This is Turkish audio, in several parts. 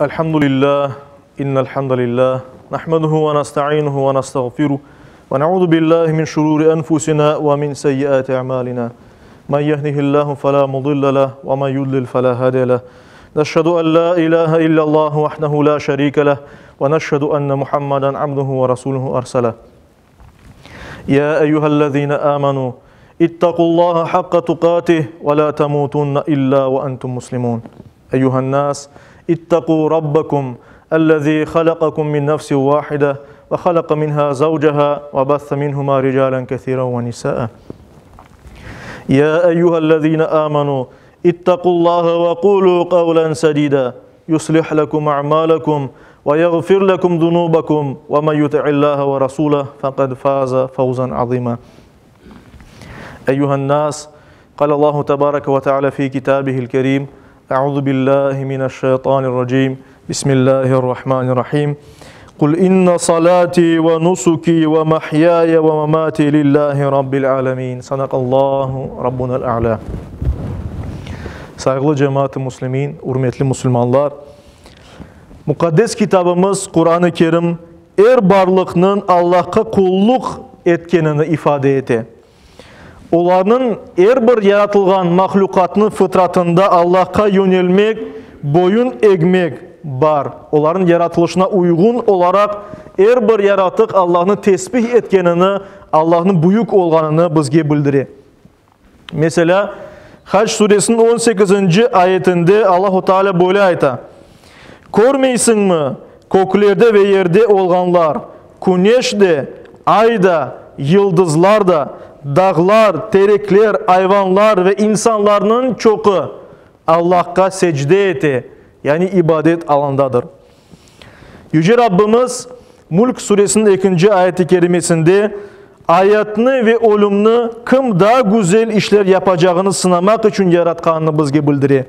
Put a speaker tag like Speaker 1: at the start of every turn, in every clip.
Speaker 1: Elhamdülillah, innel hamdalillah, nahmaduhu ve nasta'inuhu ve nasta'gfiruh ve na'udhu billahi min şururi enfusina ve min seyyiati a'malina. Men yehdihillahu fela mudilla leh ve men yudlil fela hadiye leh. Neşhedü en la ilahe illallah vahdehu la şerike leh ve neşhedü enne Muhammeden abduhu ve rasuluhu erseleh. Ya eyyühellezine amenu ittaqullaha hakka tukatih ve la temutunne illa ve entum muslimun. Eyyühennas اتقوا ربكم الذي خلقكم من نفس واحدة وخلق منها زوجها وبث منهما رجالا كثيرا ونساء يا أيها الذين آمنوا اتقوا الله وقولوا قولا سديدا يصلح لكم أعمالكم ويغفر لكم ذنوبكم ومن يطع الله ورسوله فقد فاز فوزا عظيما أيها الناس قال الله تبارك وتعالى في كتابه الكريم أعوذ بالله من الشيطان الرجيم بسم الله الرحمن الرحيم قل إن صلاتي ونسكي ومحياي ومماتي لله رب العالمين صدق الله ربنا الأعلى. Saygılı cemaat-i Müslümin, hürmetli Müslümanlar, mukaddes kitabımız Kur'an-ı Kerim barlığının Allah'a kulluk etkenini ifade etti. Onların bir yaratılgan mahlukatının fıtratında Allah'a yönelmek, boyun eğmek var. Onların yaratılışına uygun olarak bir yaratık Allah'ın tesbih etkenini, Allah'ın büyük olganını bizge bildirir. Mesela Hac suresinin 18. ayetinde Allah-u Teala böyle ayta: "Görmeysin mi köklerde ve yerde olganlar, güneşde, ayda, yıldızlarda, dağlar, terekler, hayvanlar ve insanların çoğu Allah'a secde eti, yani ibadet alandadır." Yüce Rabbimiz Mulk suresinin 2. ayeti kerimesinde hayatını ve ölümünü kim daha güzel işler yapacağını sınamak için yaratkanını bizge bildirir.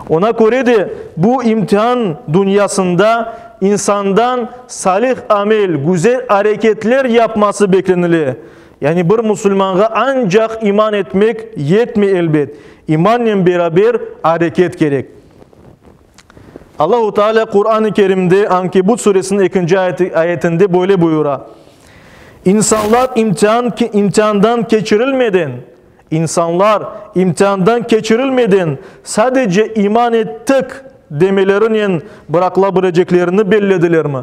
Speaker 1: Ona göre de bu imtihan dünyasında insandan salih amel, güzel hareketler yapması beklenilir. Yani bir Müslümana ancak iman etmek yetmiyor elbet. İmanla beraber hareket gerek. Allah-u Teala Kur'an-ı Kerim'de Ankebut suresinin 2. ayetinde böyle buyuruyor: İnsanlar imtihandan geçirilmeden sadece iman ettik demelerinin bırakılabileceklerini bellediler mi?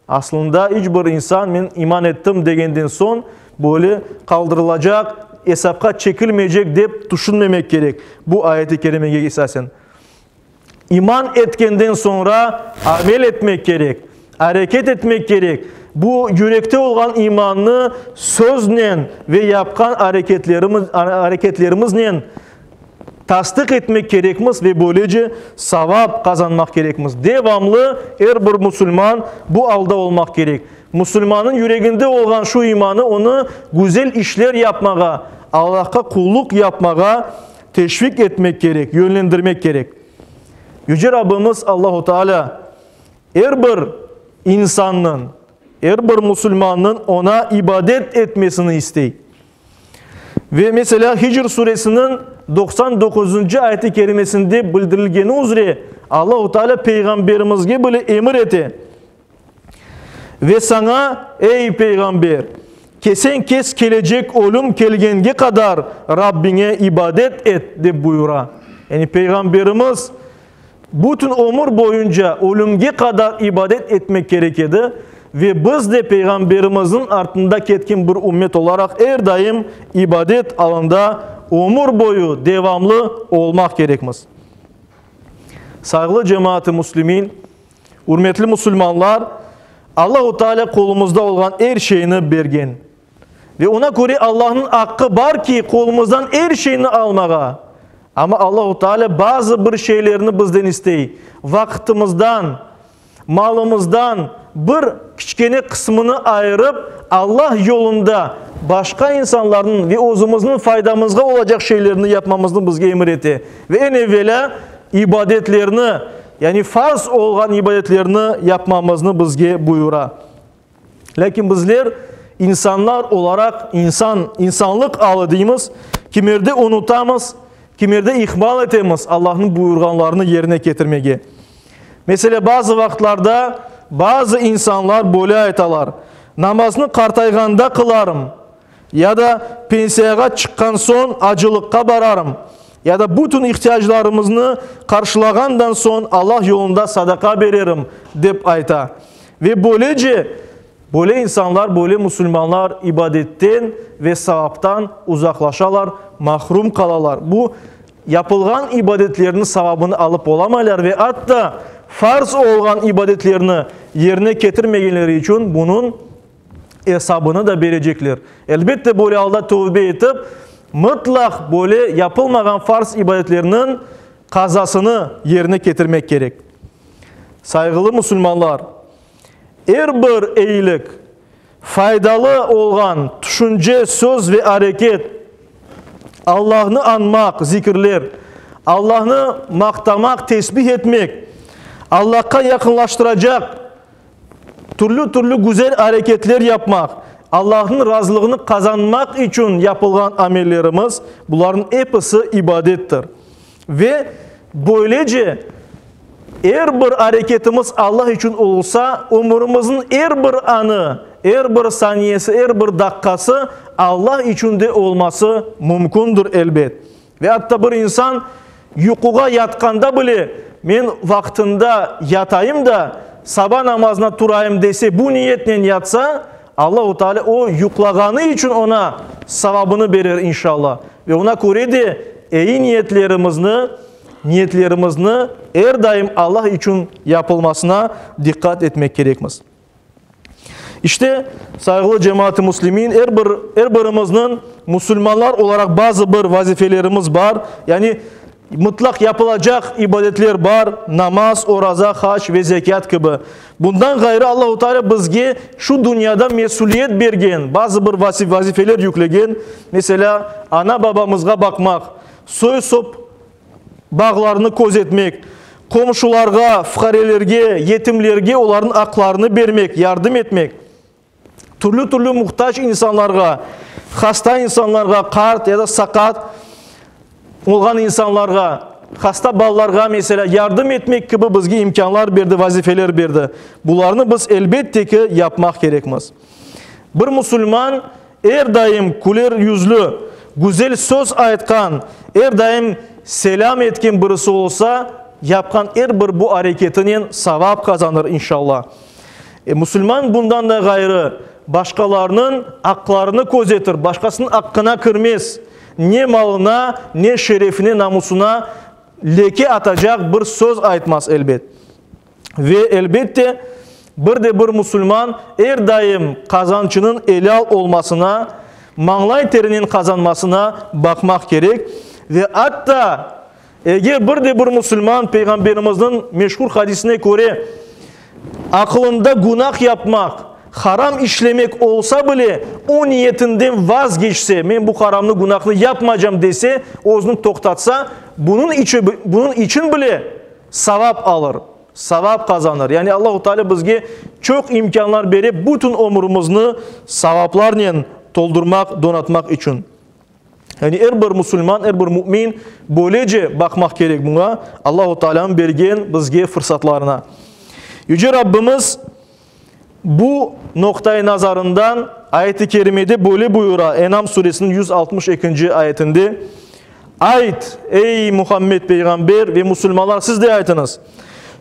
Speaker 1: Aslında hiçbir insan ben iman ettim degenden son böyle kaldırılacak, hesapka çekilmeyecek deyip düşünmemek gerek. Bu ayet-i kerimeye esasen. İman etkenden sonra amel etmek gerek, hareket etmek gerek. Bu yürekte olan imanını sözle ve yapkan hareketlerimizle tasdik etmek gerekmiz ve böylece savap kazanmak gerekmiz. Devamlı her bir Müslüman bu alda olmak gerek. Müslümanın yüreğinde olan şu imanı onu güzel işler yapmağa, Allah'a kulluk yapmağa teşvik etmek gerek, yönlendirmek gerek. Yüce Rabbimiz Allah-u Teala her bir insanın, her bir Müslümanın ona ibadet etmesini istiyor. Ve mesela Hicr suresinin 99. ayet-i kerimesinde bildirilgeni üzere Allah-u Teala peygamberimizge böyle emir etti. Ve sana ey peygamber, kes gelecek ölüm gelgenge kadar Rabbine ibadet et de buyura. Yani peygamberimiz bütün ömür boyunca ölümge kadar ibadet etmek gerekedi. Ve biz de peygamberimizin ardında ketkin bir ümmet olarak her daim ibadet alanda ömür boyu devamlı olmak gerekmez. Saygılı cemaat-i Müslümin, hürmetli Müslümanlar, Allah-u Teala kolumuzda olan her şeyini bergen. Ve ona göre Allah'ın hakkı var ki kolumuzdan her şeyini almağa. Ama Allah-u Teala bazı bir şeylerini bizden isteyi. Vaktimizden, malımızdan bir küçükene kısmını ayırıp Allah yolunda başka insanların ve özümüzün faydamızda olacak şeylerini yapmamızı bizge emir etti. Ve en evvela ibadetlerini, yani farz olan ibadetlerini yapmamızı bizge buyura. Lakin bizler insanlar olarak insanlık ağladığımız kimerde unutamız, kimerde ihmal etemiz Allah'ın buyurganlarını yerine getirmeye. Mesela bazı vaxtlarda bazı insanlar böyle aytalar. Namazını qartayganda kılarım. Ya da pensiyaya çıkkan son acılıkka bararım. Ya da bütün ihtiyaçlarımızı karşılağandan son Allah yolunda sadaka veririm deyip ayta. Ve böylece böyle insanlar, böyle Müslümanlar ibadetten ve savaptan uzaklaşalar, mahrum kalalar. Bu yapılgan ibadetlerinin savabını alıp olamaylar ve hatta farz olan ibadetlerini yerine getirmeyenleri için bunun hesabını da verecekler. Elbette böyle halde tövbe etip mutlak böyle yapılmayan farz ibadetlerinin kazasını yerine getirmek gerek. Saygılı Müslümanlar, her bir iyilik, faydalı olan düşünce, söz ve hareket, Allah'ını anmak, zikirler, Allah'ını maktamak, tesbih etmek, Allah'a yakınlaştıracak türlü güzel hareketler yapmak, Allah'ın razılığını kazanmak için yapılan amellerimiz, bunların hepsi ibadettir. Ve böylece her bir hareketimiz Allah için olursa, umurumuzun her bir anı, her bir saniyesi, her bir dakikası Allah için de olması mümkündür elbet. Ve hatta bir insan yukuğa yatkanda bile men vaktinde yatayım da sabah namazına turayım dese, bu niyetle yatsa Allah-u Teala o yuklağanı için ona savabını verir inşallah. Ve ona göre de iyi niyetlerimizin her daim Allah için yapılmasına dikkat etmek gerekmez. İşte saygılı cemaat-i Müslümin, her birimizin Müslümanlar olarak bazı bir vazifelerimiz var. Yani mutlak yapılacak ibadetler var. Namaz, oraza, hac ve zekat gibi. Bundan gayrı Allah-u Teala bizge şu dünyada mesuliyet bergen, bazı bir vazifeler yüklegen. Mesela ana babamızga bakmak, soy sop bağlarını gözetmek, komşularga, fuqarelerge, yetimlerge onların haklarını vermek, yardım etmek. Türlü muhtaç insanlarga, hasta insanlarga, kart ya da sakat olan insanlarga, hasta ballarga mesela yardım etmek gibi bizge imkanlar berdi, vazifeler berdi. Bunlarını biz elbette ki yapmak gerekmez. Bir Müslüman her daim güler yüzlü, güzel söz aytkan, her daim selam etken birisi olsa, yapkan her bir bu hareketinin savab kazanır inşallah. Müslüman bundan da gayrı başkalarının haklarını gözetir, başkasının hakkına kırmaz. Ne malına, ne şerefine, namusuna leke atacak bir söz aytmaz elbet. Ve elbette bir Müslüman her daim kazançının helal olmasına, mağlay terinin kazanmasına bakmak gerek. Ve hatta eğer bir Müslüman Peygamberimizin meşhur hadisine göre aklında günah yapmak, haram işlemek olsa bile o niyetinden vazgeçse, ben bu haramlı günahını yapmayacağım dese, özünü toktatsa, bunun için bile savap alır, savap kazanır. Yani Allah-u Teala bizge çok imkanlar verip bütün ömrümüzü savaplarla doldurmak, donatmak için. Yani her bir Müslüman, her bir mümin böylece bakmak gerek buna. Allah-u Teala'nın bergen bizge fırsatlarına. Yüce Rabbimiz bu noktayı nazarından ayet-i kerimede böyle buyura. Enam suresinin 162. ayetinde. Ayet ey Muhammed peygamber ve Müslümanlar siz de ayetiniz.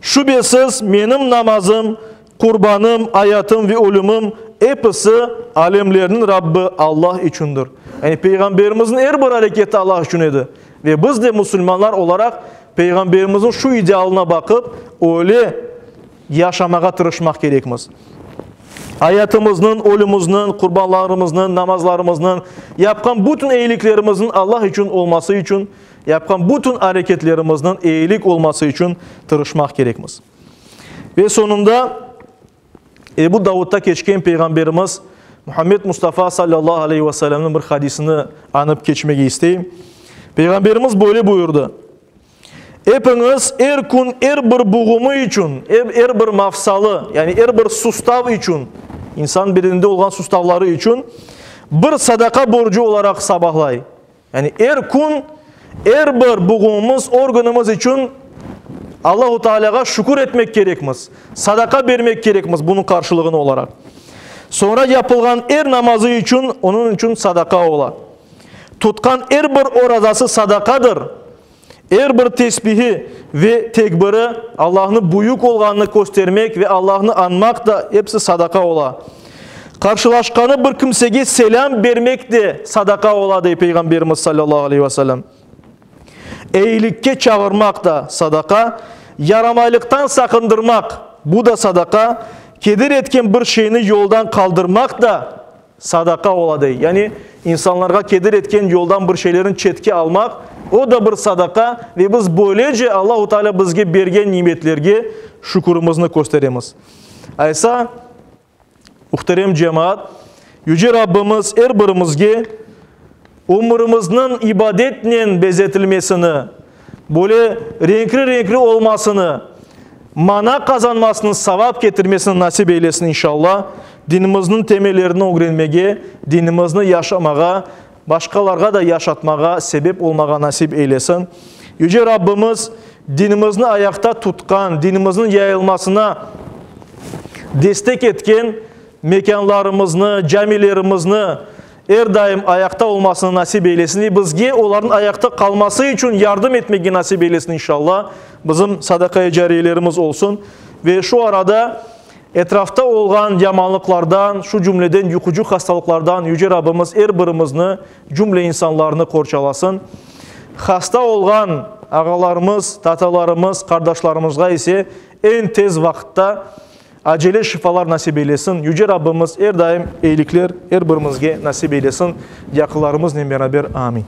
Speaker 1: Şüphesiz benim namazım, kurbanım, hayatım ve ölümüm hepsi alemlerinin Rabbi Allah içindir. Yani Peygamberimizin her bir hareketi Allah için idi. Ve biz de Müslümanlar olarak Peygamberimizin şu idealına bakıp öyle yaşamaya tırışmak gerekmez. Hayatımızın, ölümümüzün, kurbanlarımızın, namazlarımızın, yapkan bütün iyiliklerimizin Allah için olması için, yapkan bütün hareketlerimizin iyilik olması için tırışmak gerekmez. Ve sonunda Ebu Davud'da geçken Peygamberimiz Muhammed Mustafa sallallahu aleyhi ve sellem'in bir hadisini anıp geçmek isteyeyim. Peygamberimiz böyle buyurdu. Hepiniz her gün her bir buğumu için, her bir mafsalı, yani her bir sustav için, insan birinde olan sustavları için bir sadaka borcu olarak sabahlay. Yani her gün her bir buğumuz, organımız için Allahu Teala'ya şükür etmek gerekmiz. Sadaka vermek gerekmiz bunun karşılığını olarak. Sonra yapılgan er namazı için onun için sadaka ola. Tutkan er bir orazası sadakadır. Er bir tesbihi ve tekbiri Allah'ın büyük olganını göstermek ve Allah'ını anmak da hepsi sadaka ola. Karşılaşkanı bir kimsege selam vermek de sadaka ola deyip Peygamberimiz sallallahu aleyhi ve sellem. İyilikke çağırmak da sadaka. Yaramaylıktan sakındırmak bu da sadaka. Kedir etken bir şeyini yoldan kaldırmak da sadaka ola dey. Yani insanlara kedir etken yoldan bir şeylerin çetki almak o da bir sadaka ve biz böylece Allah-u Teala bizge bergen nimetlerge şükürümüzü gösteremiz. Aysa muhterem cemaat, Yüce Rabbimiz her birimizge umurumuzun ibadetle bezetilmesini, böyle renkli olmasını, mana kazanmasını, savap getirmesini nasip eylesin inşallah. Dinimizin temellerini öğrenmeye, dinimizni yaşamağa, başkalarga da yaşatmağa sebep olmağa nasip eylesin. Yüce Rabbimiz dinimizni ayakta tutkan, dinimizin yayılmasına destek etken mekanlarımızı, camilerimizni her daim ayakta olmasını nasip eylesin. Bizge onların ayakta kalması için yardım etmeyi nasip eylesin inşallah. Bizim sadaka-i cariyelerimiz olsun. Ve şu arada etrafta olan yamanlıklardan, şu cümleden yukucu hastalıklardan Yüce Rabbimiz her birimizni, cümle insanlarını korçalasın. Hasta olan ağalarımız, tatalarımız, kardeşlerimizga ise en tez vakitte acele şifalar nasip eylesin. Yüce Rabbimiz her daim iyilikler her birimizge nasip eylesin. Yakınlarımızla beraber amin.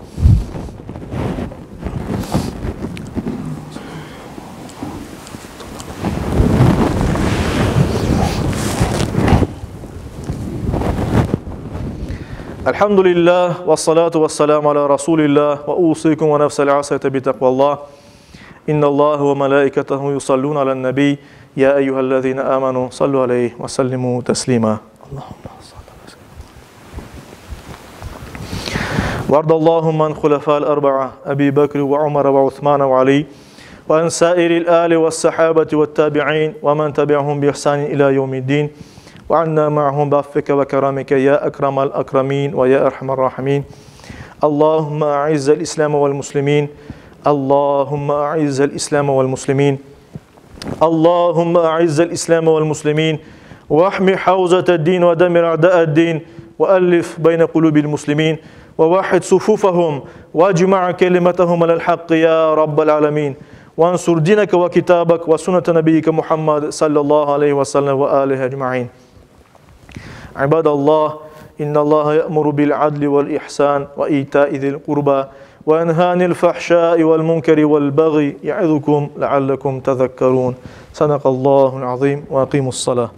Speaker 1: Elhamdülillah ve salatu ve selamu ala Resulillah ve usikum ve nefsel asayete bi takvallah. İnnallâhu ve melâiketehu yusallûn alen nebiyy. Ya eyyühellezîne âmenû sallu aleyhi ve sellimû teslîmâ. Vardallâhum man khulefâl erba'a Ebi Bekri ve Umar ve Uthman ve Ali ve en sâiril âli ve sahâbeti ve tabi'in ve men tabi'ahum bi ihsânin ilâ yevmiddin. وعنا معهم بعفوك وكرمك يا أكرم الأكرمين ويا أرحم الراحمين. اللهم أعز الإسلام والمسلمين. اللهم أعز الإسلام والمسلمين. اللهم أعز الإسلام والمسلمين واحمي حوزة الدين ودمر أعداء الدين وألف بين قلوب المسلمين ووحد صفوفهم واجمع كلمتهم على الحق يا رب العالمين. وانصر دينك وكتابك وسنة نبيك محمد صلى الله عليه وسلم وآله أجمعين. عباد الله إن الله يأمر بالعدل والإحسان وإيتاء ذي القربى وينهى عن الفحشاء والمنكر والبغي يعظكم لعلكم تذكرون. صدق الله العظيم وأقيموا الصلاة.